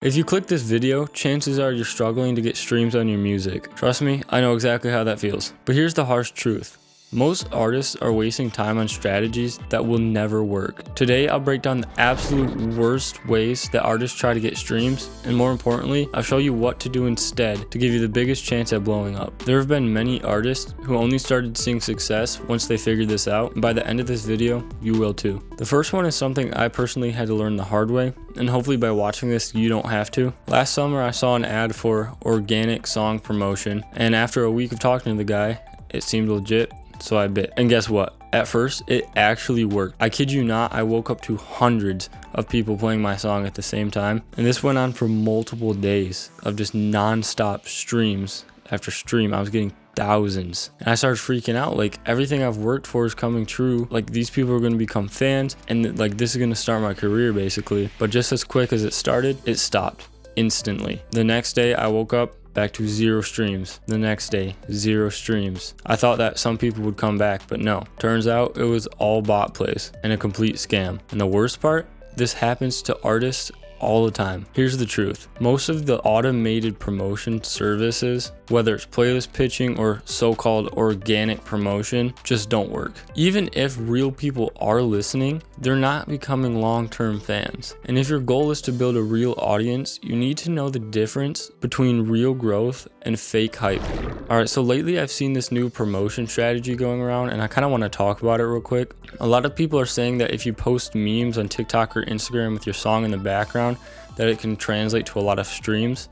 If you click this video, chances are you're struggling to get streams on your music. Trust me, I know exactly how that feels. But here's the harsh truth. Most artists are wasting time on strategies that will never work. Today, I'll break down the absolute worst ways that artists try to get streams, and more importantly, I'll show you what to do instead to give you the biggest chance at blowing up. There have been many artists who only started seeing success once they figured this out, and by the end of this video, you will too. The first one is something I personally had to learn the hard way, and hopefully by watching this, you don't have to. Last summer, I saw an ad for organic song promotion, and after a week of talking to the guy, it seemed legit. So I bit. And guess what? At first, it actually worked. I kid you not, I woke up to hundreds of people playing my song at the same time. And this went on for multiple days of just non-stop streams after stream. I was getting thousands. And I started freaking out. Like, everything I've worked for is coming true. Like, these people are going to become fans. And like, this is going to start my career basically. But just as quick as it started, it stopped instantly. The next day I woke up, back to 0 streams. The next day, 0 streams. I thought that some people would come back, but no. Turns out it was all bot plays and a complete scam. And the worst part, this happens to artists all the time. Here's the truth. Most of the automated promotion services, whether it's playlist pitching or so-called organic promotion, just don't work. Even if real people are listening, they're not becoming long-term fans. And if your goal is to build a real audience, you need to know the difference between real growth and fake hype. Alright, so lately I've seen this new promotion strategy going around, and I kind of want to talk about it real quick. A lot of people are saying that if you post memes on TikTok or Instagram with your song in the background, that it can translate to a lot of streams.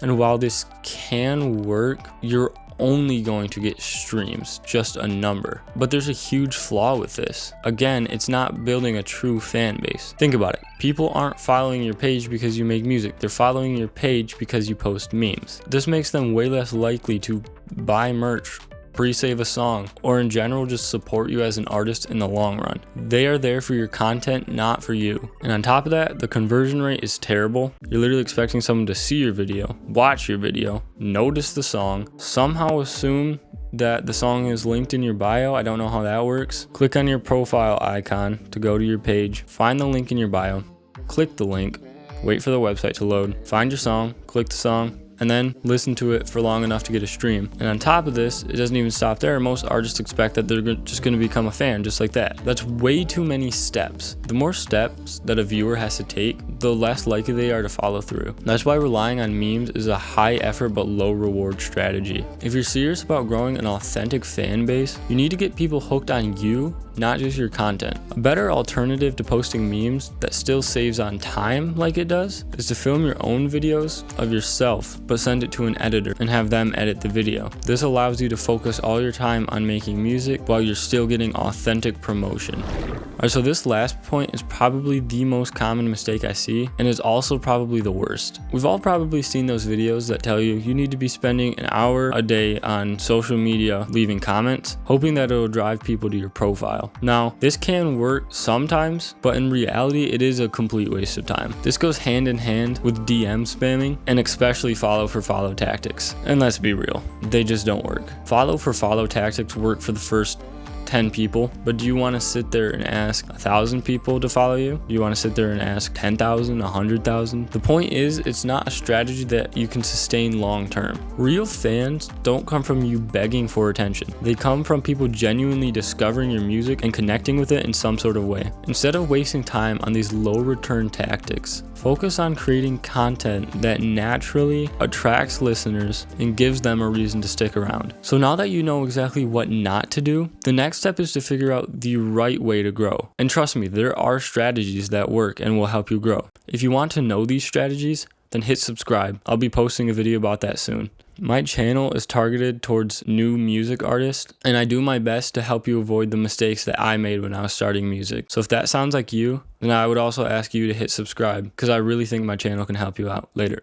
And while this can work, you're only going to get streams, just a number. But there's a huge flaw with this. Again, it's not building a true fan base. Think about it. People aren't following your page because you make music. They're following your page because you post memes. This makes them way less likely to buy merch, pre-save a song, or in general just support you as an artist in the long run. They are there for your content, not for you. And on top of that, the conversion rate is terrible. You're literally expecting someone to see your video, watch your video, notice the song, somehow assume that the song is linked in your bio. I don't know how that works. Click on your profile icon to go to your page, find the link in your bio, click the link, wait for the website to load, find your song, click the song, and then listen to it for long enough to get a stream. And on top of this, it doesn't even stop there. Most artists expect that they're just going to become a fan just like that. That's way too many steps. The more steps that a viewer has to take, the less likely they are to follow through. That's why relying on memes is a high effort but low reward strategy. If you're serious about growing an authentic fan base, you need to get people hooked on you, not just your content. A better alternative to posting memes that still saves on time like it does is to film your own videos of yourself, but send it to an editor and have them edit the video. This allows you to focus all your time on making music while you're still getting authentic promotion. Alright, so this last point is probably the most common mistake I see, and is also probably the worst. We've all probably seen those videos that tell you you need to be spending an hour a day on social media leaving comments, hoping that it'll drive people to your profile. Now, this can work sometimes, but in reality, it is a complete waste of time. This goes hand in hand with DM spamming, and especially follow for follow tactics. And let's be real, they just don't work. Follow for follow tactics work for the first 10 people, but do you want to sit there and ask 1,000 people to follow you? Do you want to sit there and ask 10,000, 100,000? The point is, it's not a strategy that you can sustain long term. Real fans don't come from you begging for attention. They come from people genuinely discovering your music and connecting with it in some sort of way. Instead of wasting time on these low return tactics, focus on creating content that naturally attracts listeners and gives them a reason to stick around. So now that you know exactly what not to do, the next step is to figure out the right way to grow. And trust me, there are strategies that work and will help you grow. If you want to know these strategies, then hit subscribe. I'll be posting a video about that soon. My channel is targeted towards new music artists, and I do my best to help you avoid the mistakes that I made when I was starting music. So if that sounds like you, then I would also ask you to hit subscribe, because I really think my channel can help you out. Later.